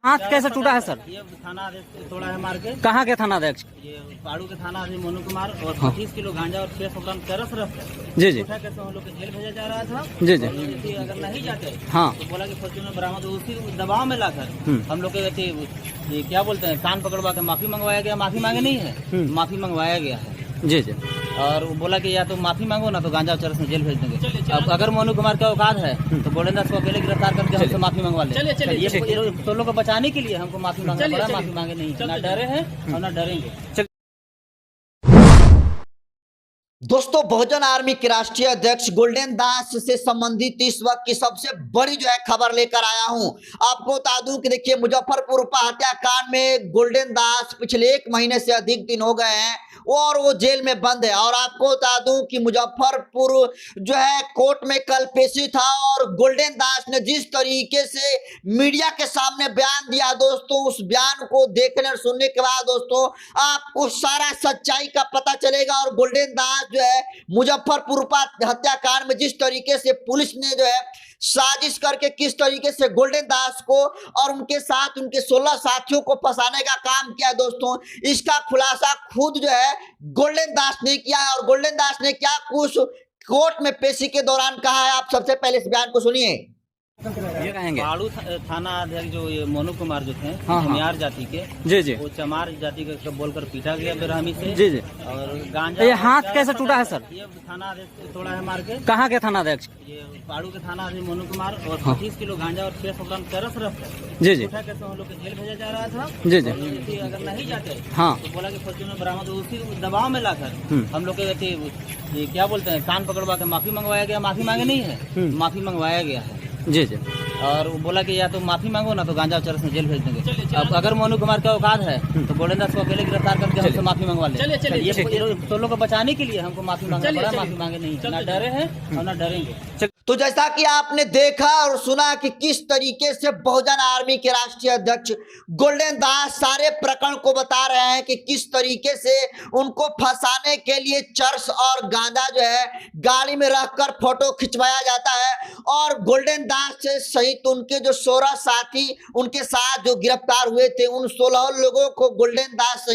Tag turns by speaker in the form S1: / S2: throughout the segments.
S1: हाथ कैसे टूटा है सर?
S2: ये थाना आदेश तोड़ा है मार के।
S1: कहाँ के थाना अध्यक्ष?
S2: ये पाड़ू के थाना आदेश मोनू कुमार और
S1: हाँ।
S2: 25 किलो गांजा और 600 ग्राम चरस रख
S1: जी जी
S2: उठा के हम लोग को जेल भेजा जा रहा था।
S1: जी जी।
S2: और यदि अगर नहीं जाते
S1: हाँ।
S2: तो बोला कि फॉर्च्यूनर बरामद हुई। उसी दबाव में लाकर हम लोग के ये क्या बोलते हैं कान पकड़वा के माफी मंगवाया गया। माफी मांगे नहीं है, माफी मंगवाया गया है।
S1: जी जी।
S2: और वो बोला कि या तो माफी मांगो ना तो गांजा और चरस में जेल भेज देंगे। अब अगर मोनू कुमार का औकात है तो बोलेंगे इसको अकेले गिरफ्तार करके हमसे माफी मंगवा ले। ये तो लोग को बचाने के लिए हमको माफी मांगना पड़ा। माफी मांगे नहीं, ना डरे हैं और ना डरेंगे।
S3: दोस्तों, बहुजन आर्मी के राष्ट्रीय अध्यक्ष गोल्डन दास से संबंधित इस वक्त की सबसे बड़ी जो है खबर लेकर आया हूं। आपको बता दूं कि देखिए, मुजफ्फरपुर हत्याकांड में गोल्डन दास पिछले 1 महीने से अधिक दिन हो गए हैं और वो जेल में बंद है। और आपको बता दूं कि मुजफ्फरपुर जो है कोर्ट में कल पेशी था और गोल्डन दास ने जिस तरीके से मीडिया के सामने बयान दिया दोस्तों, उस बयान को देखने और सुनने के बाद दोस्तों आपको सारा सच्चाई का पता चलेगा। और गोल्डन दास जो है मुजफ्फरपुर हत्याकांड में जिस तरीके से पुलिस ने जो है साजिश करके किस तरीके से गोल्डन दास को और उनके साथ उनके 16 साथियों को फंसाने का काम किया दोस्तों, इसका खुलासा खुद जो है गोल्डन दास ने किया है। और गोल्डन दास ने क्या कुछ कोर्ट में पेशी के दौरान कहा है, आप सबसे पहले इस बयान को सुनिए।
S1: ये कहेंगे
S2: पाड़ू थाना अध्यक्ष जो ये मोनू कुमार जो थे
S1: हाँ।
S2: चमार जाति के,
S1: जी जी
S2: वो चमार जाति के बोलकर पीटा गया बेरहमी से।
S1: जी जी।
S2: और गांजा
S1: ये हाथ कैसे टूटा है सर?
S2: ये थाना आदेश तोड़ा है मार के।
S1: कहाँ के थाना अध्यक्ष?
S2: ये पाड़ू के थाना आदेश मोनू कुमार और
S1: हाँ।
S2: 25 किलो गांजा और 600 ग्राम चरस रख
S1: जी जी
S2: उठा के हम लोग को जेल भेजा जा रहा था।
S1: जी जी।
S2: और यदि अगर नहीं जाते
S1: हाँ।
S2: तो बोला कि फॉर्च्यूनर बरामद हुई। उसी दबाव में लाकर हम लोग के ये क्या बोलते हैं कान पकड़वा के माफी मंगवाया गया। माफी मांगे नहीं है, माफी मंगवाया गया है।
S1: जी जी।
S2: और वो बोला कि या तो माफी मांगो ना तो गांजा और चरस में जेल भेज देंगे। अब अगर मोनू कुमार का औकात है तो बोलेंगे इसको अकेले गिरफ्तार करके हमसे माफी मंगवा ले। ये तो लोग को बचाने के लिए हमको माफी मांगना पड़ा। माफी मांगे नहीं, ना डरे हैं और ना डरेंगे।
S3: तो जैसा कि आपने देखा और सुना कि किस तरीके से बहुजन आर्मी के राष्ट्रीय अध्यक्ष गोल्डन दास सारे प्रकरण को बता रहे हैं कि किस तरीके से उनको फंसाने के लिए चरस और गांजा जो है गाड़ी में रखकर फोटो खिंचवाया जाता है। और गोल्डन दास से सहित उनके जो 16 साथी उनके साथ जो गिरफ्तार हुए थे, उन 16 लोगों को गोल्डन दास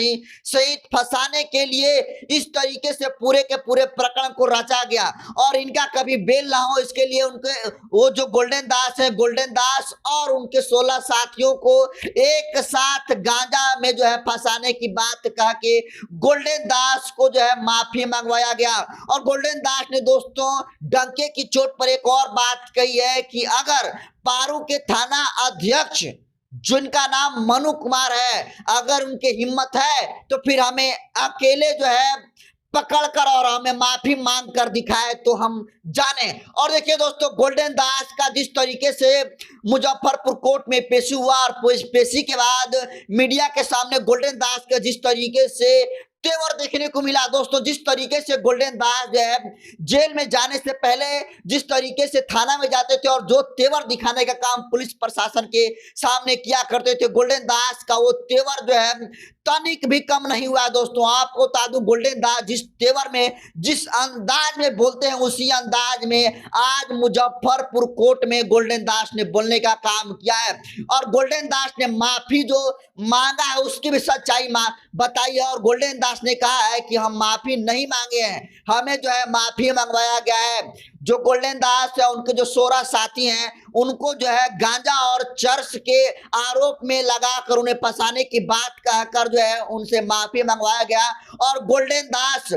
S3: सहित फंसाने के लिए इस तरीके से पूरे के पूरे प्रकरण को रचा गया और इनका कभी बेल ना हो इसके लिए उनके वो जो गोल्डन दास है, गोल्डन दास और उनके 16 साथियों को एक साथ गांजा में जो है फंसाने की बात कह के गोल्डन दास को जो है माफी मंगवाया गया। और गोल्डन दास ने दोस्तों डंके की चोट पर एक और बात कही है कि अगर पारू के थाना अध्यक्ष जिनका नाम मोनू कुमार है, अगर उनके हिम्मत है तो फिर हमें अकेले जो है पकड़ कर और हमें माफी मांग कर दिखाए तो हम जाने। और देखिए दोस्तों, गोल्डन दास का जिस तरीके से मुजफ्फरपुर कोर्ट में पेशी हुआ और पेशी के बाद मीडिया के सामने गोल्डन दास का जिस तरीके से तेवर देखने को मिला दोस्तों, जिस तरीके से गोल्डन दास जो है जेल में जाने से पहले जिस तरीके से थाना में जाते थे और जो तेवर दिखाने का काम पुलिस प्रशासन के सामने किया करते थे, गोल्डन दास का वो तेवर जो है तनिक भी कम नहीं हुआ दोस्तों। आपको बता दूं, गोल्डन दास जिस तेवर में जिस अंदाज में बोलते हैं उसी अंदाज में आज मुजफ्फरपुर कोर्ट में गोल्डन दास ने बोलने का काम किया है। और गोल्डन दास ने माफी जो मांगा है उसकी भी सच्चाई बताई है। और गोल्डन दास ने कहा है कि हम माफी नहीं मांगे हैं, हमें जो है माफी मंगवाया गया है। जो गोल्डन दास है उनके जो 16 साथी हैं उनको जो है गांजा और चरस के आरोप में लगाकर उन्हें फंसाने की बात कहकर जो है उनसे माफी मंगवाया गया। और गोल्डन दास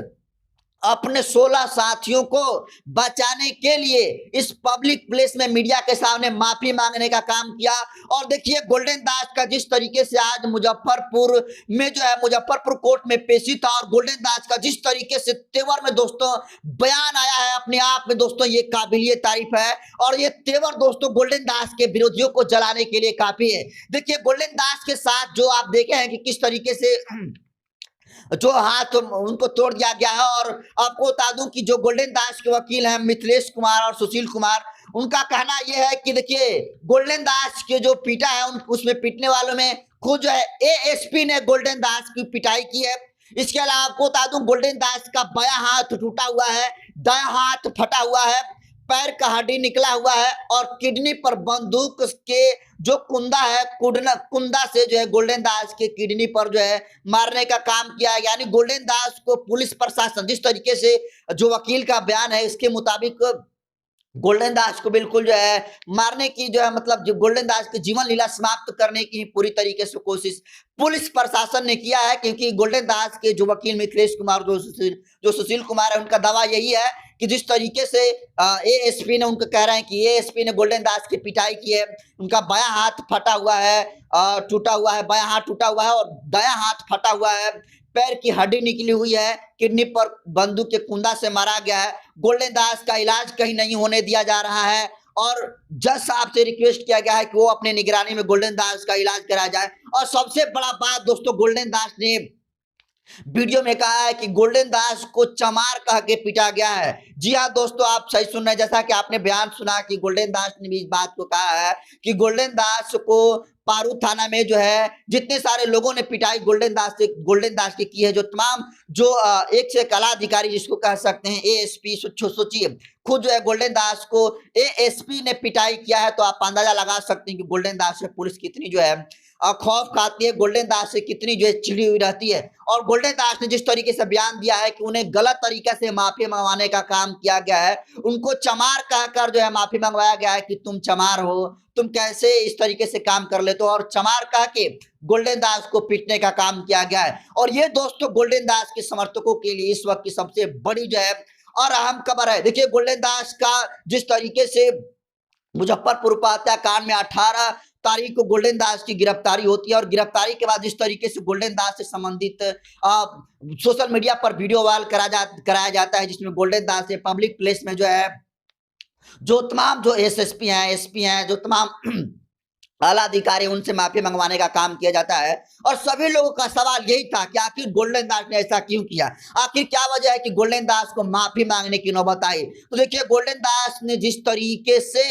S3: अपने 16 साथियों को बचाने के लिए इस पब्लिक प्लेस में मीडिया के सामने माफी मांगने का काम किया। और देखिए गोल्डन दास का जिस तरीके से आज मुजफ्फरपुर में जो है मुजफ्फरपुर कोर्ट में पेशी था और गोल्डन दास का जिस तरीके से तेवर में दोस्तों बयान आया है, अपने आप में दोस्तों ये काबिलिये तारीफ है। और ये तेवर दोस्तों गोल्डन दास के विरोधियों को जलाने के लिए काफी है। देखिए गोल्डन दास के साथ जो आप देखे हैं कि किस तरीके से जो हाथ उनको तोड़ दिया गया है। और आपको बता दूं कि जो गोल्डन दास के वकील हैं मिथिलेश कुमार और सुशील कुमार, उनका कहना यह है कि देखिए गोल्डन दास के जो पीटा है उसमें पीटने वालों में खुद जो है एएसपी ने गोल्डन दास की पिटाई की है। इसके अलावा आपको बता दूं गोल्डन दास का बायां हाथ टूटा हुआ है, दायां हाथ फटा हुआ है, पैर का हड्डी निकला हुआ है और किडनी पर बंदूक के जो कुंदा है कुंदा से जो है गोल्डन दास के किडनी पर जो है मारने का काम किया है। यानी गोल्डन दास को पुलिस प्रशासन जिस तरीके से जो वकील का बयान है इसके मुताबिक गोल्डन दास को बिल्कुल जो है मारने की जो है मतलब जो गोल्डन दास की जीवन लीला समाप्त करने की पूरी तरीके से कोशिश पुलिस प्रशासन ने किया है। क्योंकि गोल्डन दास के जो वकील मिथिलेश कुमार जो सुशील कुमार है उनका दावा यही है कि जिस तरीके से एएसपी ने उनको कह रहे हैं कि एएसपी ने गोल्डन दास की पिटाई की है, उनका बायां हाथ फटा हुआ है, टूटा हुआ है, बायां हाथ टूटा हुआ है और दायां हाथ फटा हुआ है, पैर की हड्डी निकली हुई है, किडनी पर बंदूक के कुंदा से मारा गया है। गोल्डन दास का इलाज कहीं नहीं होने दिया जा रहा है और जज साहब से रिक्वेस्ट किया गया है कि वो अपने निगरानी में गोल्डन दास का इलाज कराया जाए। और सबसे बड़ा बात दोस्तों, गोल्डन दास ने वीडियो में कहा है कि गोल्डन दास को चमार कह के पीटा गया है। जी हाँ दोस्तों, आप सही सुन रहे हैं। जैसा कि आपने बयान सुना कि गोल्डन दास ने भी इस बात को कहा है कि गोल्डन दास को पारू थाना में जो है जितने सारे लोगों ने पिटाई गोल्डन दास की की है, जो तमाम जो एक से कला अधिकारी जिसको कह सकते हैं एएसपी, सोचिए खुद जो है गोल्डन दास को एएसपी ने पिटाई किया है। तो आप अंदाजा लगा सकते हैं कि गोल्डन दास से पुलिस कितनी जो है खौफ खाती है, गोल्डन दास से कितनी जो है चिड़ी हुई रहती है। और गोल्डन दास ने जिस तरीके से बयान दिया है कि उन्हें गलत तरीके से माफी मंगवाने का काम किया गया है, उनको चमार कहकर जो है माफी मंगवाया गया है कि तुम चमार हो, तुम कैसे इस तरीके से काम कर लेते हो, और चमार कह के गोल्डन दास को पीटने का काम किया गया है। और ये दोस्तों गोल्डन दास के समर्थकों के लिए इस वक्त की सबसे बड़ी जो है और अहम खबर है। देखिए गोल्डन दास का जिस तरीके से मुजफ्फरपुर हत्याकांड में 18 तारीख को गोल्डन दास की गिरफ्तारी होती है और गिरफ्तारी के बाद जिस तरीके से गोल्डन दास से संबंधित सोशल मीडिया पर वीडियो वायरल कराया जाता है, जिसमें गोल्डन दास से पब्लिक प्लेस में जो है जो तमाम जो एसएसपी हैं, एसपी हैं, जो तमाम आला अधिकारी उनसे माफी मंगवाने का काम किया जाता है। और सभी लोगों का सवाल यही था कि आखिर गोल्डन दास ने ऐसा क्यों किया, आखिर क्या वजह है कि गोल्डन दास को माफी मांगने की नौबत आई। तो देखिए गोल्डन दास ने जिस तरीके से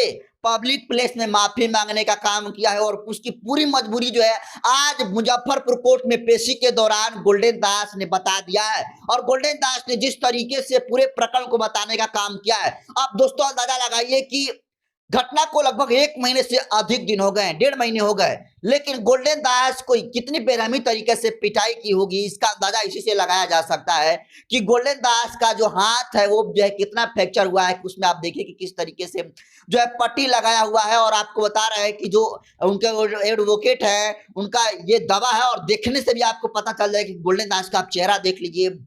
S3: पब्लिक प्लेस में माफी मांगने का काम किया है और उसकी पूरी मजबूरी जो है आज मुजफ्फरपुर कोर्ट में पेशी के दौरान गोल्डन दास ने बता दिया है। और गोल्डन दास ने जिस तरीके से पूरे प्रकरण को बताने का काम किया है, आप दोस्तों अंदाजा लगाइए कि घटना को लगभग 1 महीने से अधिक दिन हो गए, 1.5 महीने हो गए, लेकिन गोल्डन दास को कितनी बेरहमी तरीके से पिटाई की होगी इसका अंदाजा इसी से लगाया जा सकता है कि गोल्डन दास का जो हाथ है वो जो है कितना फ्रैक्चर हुआ है। उसमें आप देखिए कि किस तरीके से जो है पट्टी लगाया हुआ है। और आपको बता रहे हैं कि जो उनके एडवोकेट है उनका ये दवा है और देखने से भी आपको पता चल जाएगा कि गोल्डन दास का आप चेहरा देख लीजिए,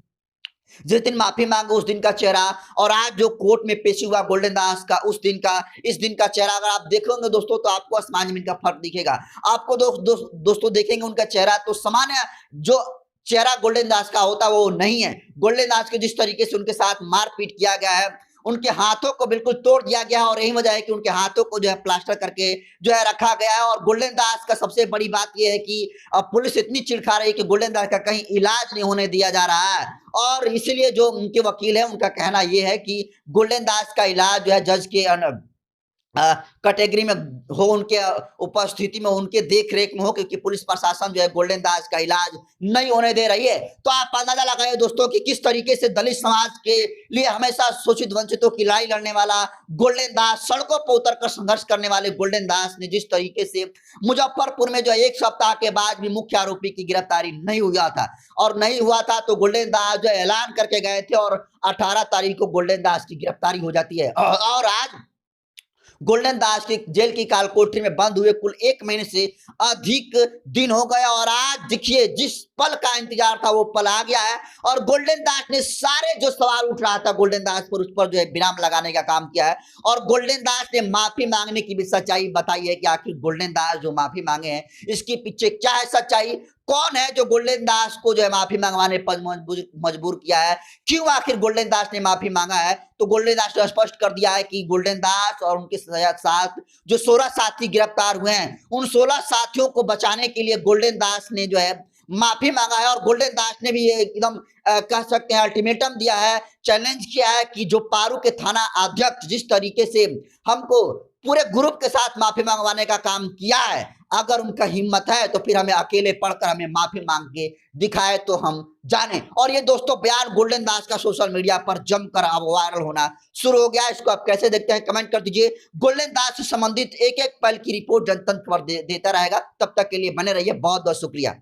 S3: जिस दिन माफी मांगो उस दिन का चेहरा और आज जो कोर्ट में पेशी हुआ गोल्डन दास का उस दिन का इस दिन का चेहरा अगर आप देखोगे दोस्तों तो आपको आसमान जमीन का फर्क दिखेगा। आपको दोस्तों देखेंगे उनका चेहरा तो सामान्य जो चेहरा गोल्डन दास का होता वो नहीं है। गोल्डन दास के जिस तरीके से उनके साथ मारपीट किया गया है, उनके हाथों को बिल्कुल तोड़ दिया गया है और यही वजह है कि उनके हाथों को जो है प्लास्टर करके जो है रखा गया है। और गोल्डन दास का सबसे बड़ी बात यह है कि पुलिस इतनी चिढ़खा रही है कि गोल्डन दास का कहीं इलाज नहीं होने दिया जा रहा है। और इसीलिए जो उनके वकील है उनका कहना यह है कि गोल्डन दास का इलाज जो है जज के कैटेगरी में हो, उनके उपस्थिति में, उनके देख रेख में हो, क्योंकि पुलिस प्रशासन जो है गोल्डन दास का इलाज नहीं होने दे रही है। तो आप अंदाजा लगाइए दोस्तों कि किस तरीके से दलित समाज के लिए हमेशा शोषित वंचितों की लड़ाई लड़ने वाला गोल्डन दास, सड़कों पर उतरकर संघर्ष करने वाले गोल्डन दास ने जिस तरीके से मुजफ्फरपुर में जो 1 सप्ताह के बाद भी मुख्य आरोपी की गिरफ्तारी नहीं हुआ था और नहीं हुआ था तो गोल्डन दास जो ऐलान करके गए थे और 18 तारीख को गोल्डन दास की गिरफ्तारी हो जाती है। और आज गोल्डन दास की जेल की काल कोठरी में बंद हुए कुल 1 महीने से अधिक दिन हो गए और आज देखिए जिस पल का इंतजार था वो पल आ गया है। और गोल्डन दास ने सारे जो सवाल उठ रहा था गोल्डन दास पर, उस पर जो है विराम लगाने का काम किया है। और गोल्डन दास ने माफी मांगने की भी सच्चाई बताई है कि आखिर गोल्डन दास जो माफी मांगे हैं इसके पीछे क्या है सच्चाई, कौन है जो गोल्डन दास को जो है माफी मंगवाने पर मजबूर किया है, क्यों आखिर गोल्डन दास ने माफी मांगा है। तो गोल्डन दास ने स्पष्ट कर दिया है कि गोल्डन दास और उनके साथ जो 16 साथी गिरफ्तार हुए हैं उन 16 साथियों को बचाने के लिए गोल्डन दास ने जो है माफी मांगा है। और गोल्डन दास ने भी एकदम कह सकते हैं अल्टीमेटम दिया है, चैलेंज किया है कि जो पारू के थाना अध्यक्ष जिस तरीके से हमको पूरे ग्रुप के साथ माफी मंगवाने का काम किया है। अगर उनका हिम्मत है तो फिर हमें अकेले पढ़कर हमें माफी मांग के दिखाए तो हम जाने। और ये दोस्तों बयान गोल्डन दास का सोशल मीडिया पर जमकर अब वायरल होना शुरू हो गया। इसको आप कैसे देखते हैं कमेंट कर दीजिए। गोल्डन दास से संबंधित एक एक पल की रिपोर्ट जनतंत्र पर देता रहेगा। तब तक के लिए बने रहिए। बहुत बहुत शुक्रिया।